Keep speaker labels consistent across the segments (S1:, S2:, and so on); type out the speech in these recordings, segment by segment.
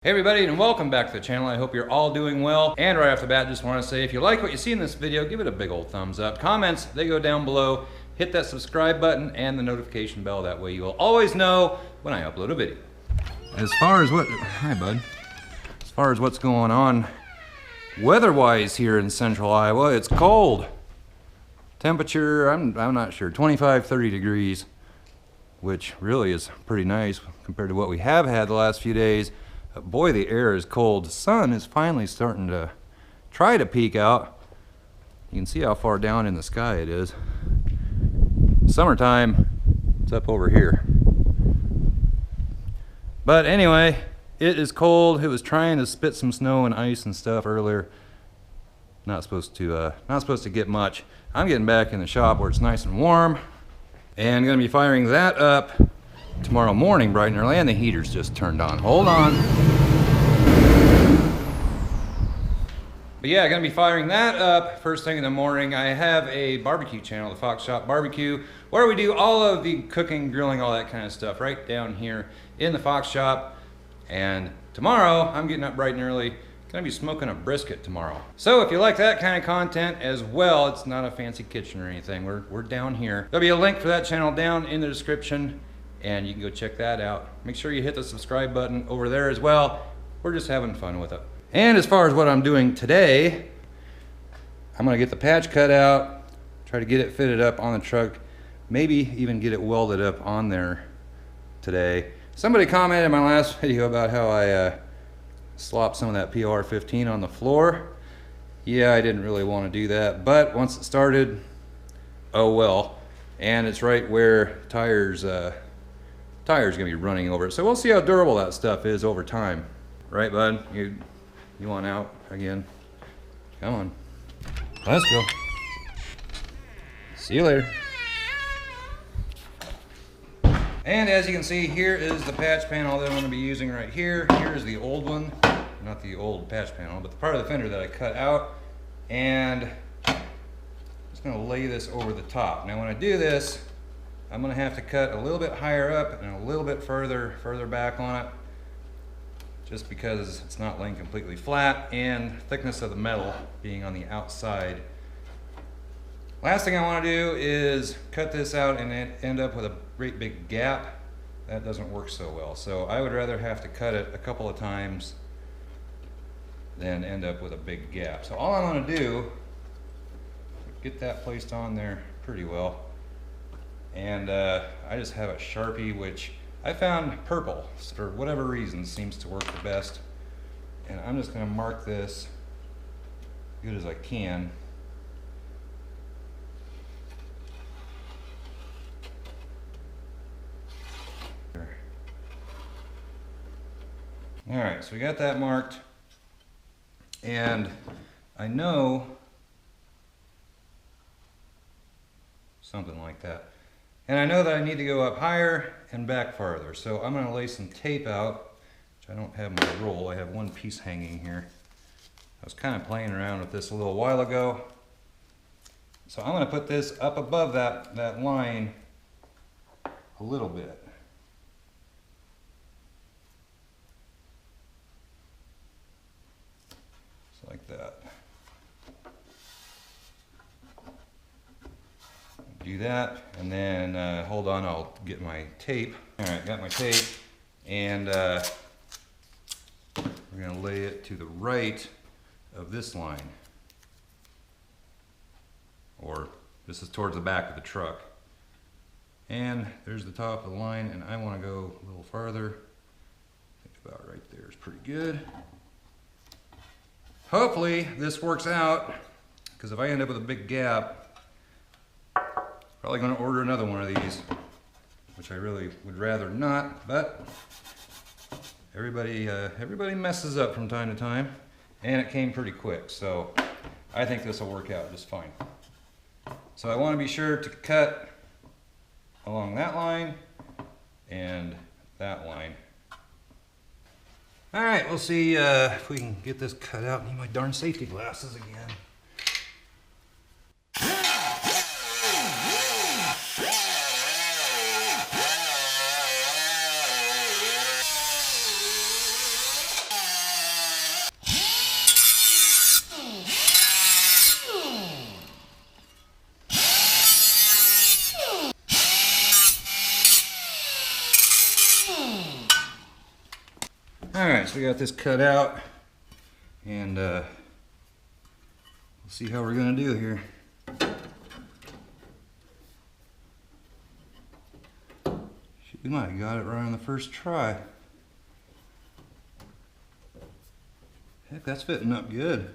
S1: Hey everybody, and welcome back to the channel. I hope you're all doing well. And right off the bat, just want to say, if you like what you see in this video, give it a big old thumbs up. Comments, they go down below. Hit that subscribe button and the notification bell. That way you will always know when I upload a video. As far as hi bud. As far as what's going on weather-wise here in central Iowa, it's cold. Temperature, I'm not sure, 25, 30 degrees, which really is pretty nice compared to what we have had the last few days. Boy, the air is cold. The sun is finally starting to try to peek out. You can see how far down in the sky it is. Summertime, it's up over here. But anyway, it is cold. It was trying to spit some snow and ice and stuff earlier. Not supposed to get much. I'm getting back in the shop where it's nice and warm, and gonna be firing that up tomorrow morning bright and early, and the heater's just turned on. Hold on. But yeah, gonna be firing that up first thing in the morning. I have a barbecue channel, the Fox Shop Barbecue, where we do all of the cooking, grilling, all that kind of stuff right down here in the Fox Shop. And tomorrow, I'm getting up bright and early. Gonna be smoking a brisket tomorrow. So if you like that kind of content as well, it's not a fancy kitchen or anything. We're down here. There'll be a link for that channel down in the description, and you can go check that out. Make sure you hit the subscribe button over there as well. We're just having fun with it. And as far as what I'm doing today, I'm gonna get the patch cut out, try to get it fitted up on the truck, maybe even get it welded up on there today. Somebody commented in my last video about how I slopped some of that FENDER on the floor. Yeah, I didn't really want to do that, but once it started, oh well. And it's right where tire's gonna be running over it. So we'll see how durable that stuff is over time. Right, bud? You want out again? Come on. Let's go. See you later. And as you can see, here is the patch panel that I'm going to be using right here. Here's the old one. Not the old patch panel, but the part of the fender that I cut out. And I'm just going to lay this over the top. Now when I do this, I'm going to have to cut a little bit higher up and a little bit further back on it, just because it's not laying completely flat, and thickness of the metal being on the outside. Last thing I want to do is cut this out and end up with a great big gap. That doesn't work so well. So I would rather have to cut it a couple of times than end up with a big gap. So all I'm going to do, get that placed on there pretty well. And I just have a Sharpie, which I found purple, for whatever reason, seems to work the best. And I'm just going to mark this as good as I can. Alright, so we got that marked. And I know something like that. And I know that I need to go up higher and back farther. So I'm going to lay some tape out, which I don't have my roll. I have one piece hanging here. I was kind of playing around with this a little while ago. So I'm going to put this up above that line a little bit. Just like that. Do that, and then hold on, I'll get my tape. All right, got my tape, and we're gonna lay it to the right of this line, or this is towards the back of the truck. And there's the top of the line, and I want to go a little farther. I think about right there is pretty good. Hopefully this works out, because if I end up with a big gap, probably going to order another one of these, which I really would rather not, but everybody messes up from time to time, and it came pretty quick, so I think this will work out just fine. So I want to be sure to cut along that line and that line. All right, we'll see if we can get this cut out. I need my darn safety glasses again. All right, so we got this cut out, and we'll see how we're gonna do here. We might have got it right on the first try. Heck, that's fitting up good.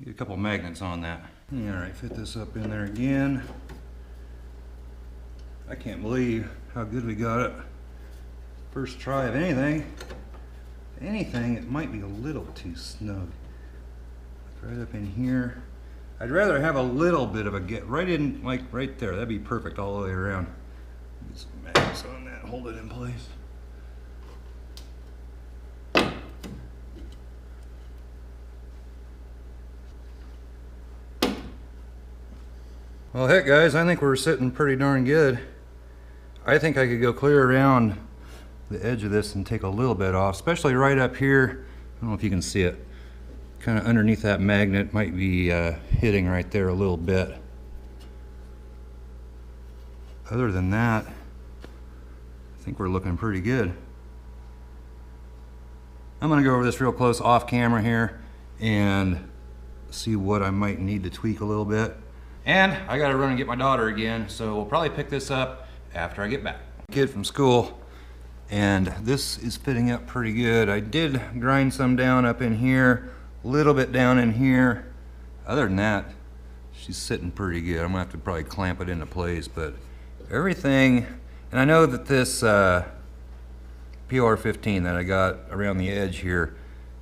S1: Get a couple magnets on that. All right, fit this up in there again. I can't believe how good we got it. First try of anything. Anything, it might be a little too snug. Right up in here. I'd rather have a little bit of a get right in, like right there. That'd be perfect all the way around. Get some magnets on that, hold it in place. Well, heck guys, I think we're sitting pretty darn good. I think I could go clear around the edge of this and take a little bit off, especially right up here. I don't know if you can see it. Kind of underneath that magnet, might be hitting right there a little bit. Other than that, I think we're looking pretty good. I'm gonna go over this real close off camera here and see what I might need to tweak a little bit. And I gotta run and get my daughter again, so we'll probably pick this up after I get back. Kid from school, and this is fitting up pretty good. I did grind some down up in here, a little bit down in here. Other than that, she's sitting pretty good. I'm gonna have to probably clamp it into place, but everything, and I know that this PR15 that I got around the edge here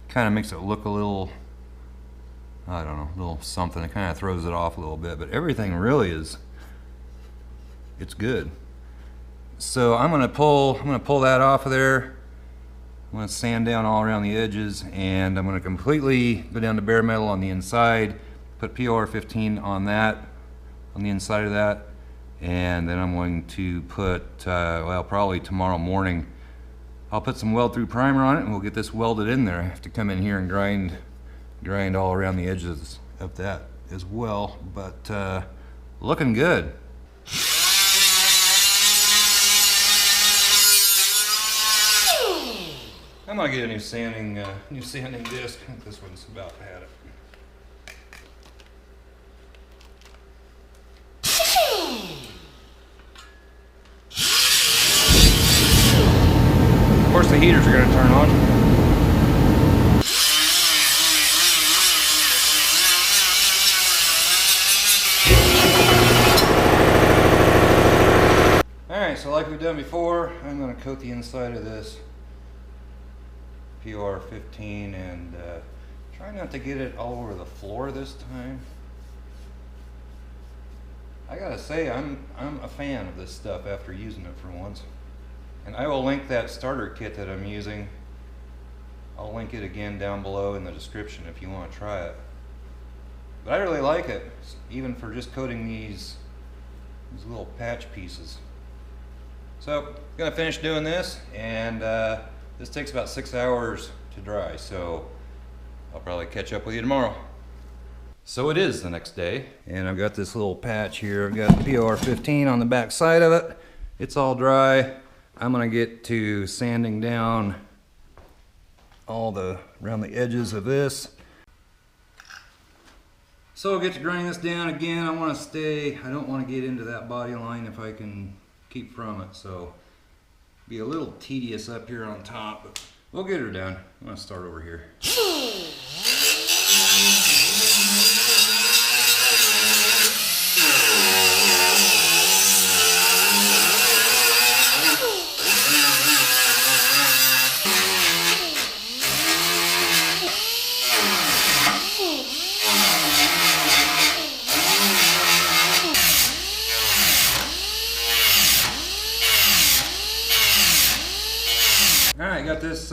S1: kind of makes it look a little, I don't know, a little something. It kind of throws it off a little bit, but everything really is, it's good. So I'm gonna pull that off of there. I'm gonna sand down all around the edges, and I'm gonna completely go down to bare metal on the inside, put PR15 on that, on the inside of that, and then I'm going to put, well, probably tomorrow morning, I'll put some weld through primer on it, and we'll get this welded in there. I have to come in here and grind all around the edges of that as well, but looking good. I'm gonna get a new sanding disc. I think this one's about had it. Of course, the heaters are gonna turn on. Alright, so like we've done before, I'm gonna coat the inside of this PR15 and try not to get it all over the floor this time. I gotta say, I'm a fan of this stuff after using it for once. And I will link that starter kit that I'm using. I'll link it again down below in the description if you want to try it. But I really like it, even for just coating these little patch pieces. So, I'm gonna finish doing this, and this takes about 6 hours to dry, so I'll probably catch up with you tomorrow. So it is the next day, and I've got this little patch here. I've got PR15 on the back side of it. It's all dry. I'm gonna get to sanding down around the edges of this. So I'll get to grinding this down again. I don't want to get into that body line if I can keep from it, so be a little tedious up here on top, but we'll get her done. I'm gonna start over here. Alright, got this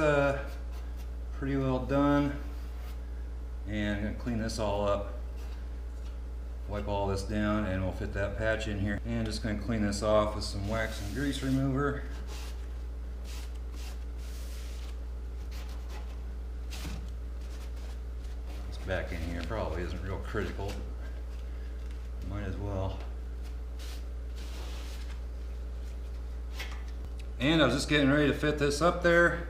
S1: pretty well done, and I'm going to clean this all up, wipe all this down, and we'll fit that patch in here. And just going to clean this off with some wax and grease remover. This back in here probably isn't real critical, but might as well. And I was just getting ready to fit this up there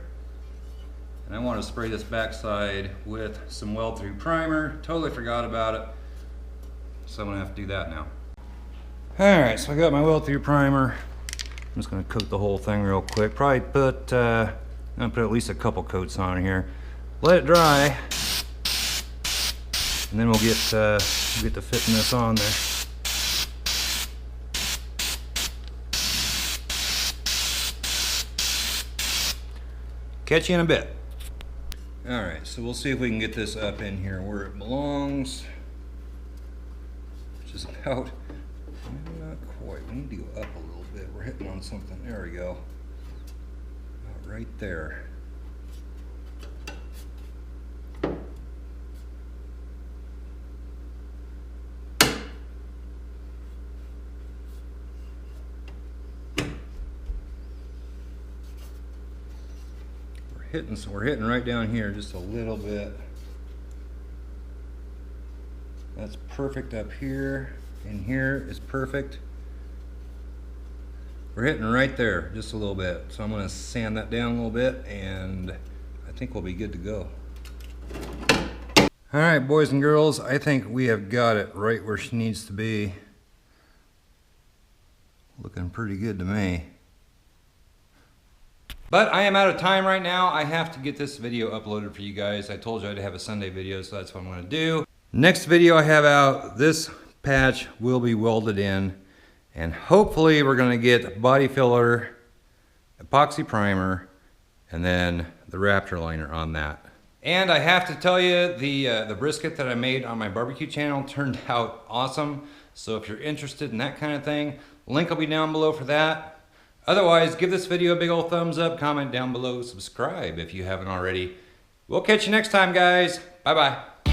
S1: And I want to spray this backside with some weld through primer. Totally forgot about it. So I'm gonna have to do that now. All right, so I got my weld through primer. I'm just gonna coat the whole thing real quick. Probably put, I'm gonna put at least a couple coats on here. Let it dry. And then we'll get to fitting this on there. Catch you in a bit. All right, so we'll see if we can get this up in here where it belongs. Which is about, not quite, we need to go up a little bit. We're hitting on something, there we go. About right there. We're hitting right down here just a little bit. That's perfect up here. In here is perfect. We're hitting right there just a little bit. So I'm gonna sand that down a little bit and I think we'll be good to go. All right, boys and girls, I think we have got it right where she needs to be. Looking pretty good to me. But I am out of time right now. I have to get this video uploaded for you guys. I told you I'd have a Sunday video, so that's what I'm gonna do. Next video I have out, this patch will be welded in, and hopefully we're gonna get body filler, epoxy primer, and then the Raptor Liner on that. And I have to tell you, the brisket that I made on my barbecue channel turned out awesome. So if you're interested in that kind of thing, link will be down below for that. Otherwise, give this video a big old thumbs up, comment down below, subscribe if you haven't already. We'll catch you next time, guys. Bye-bye.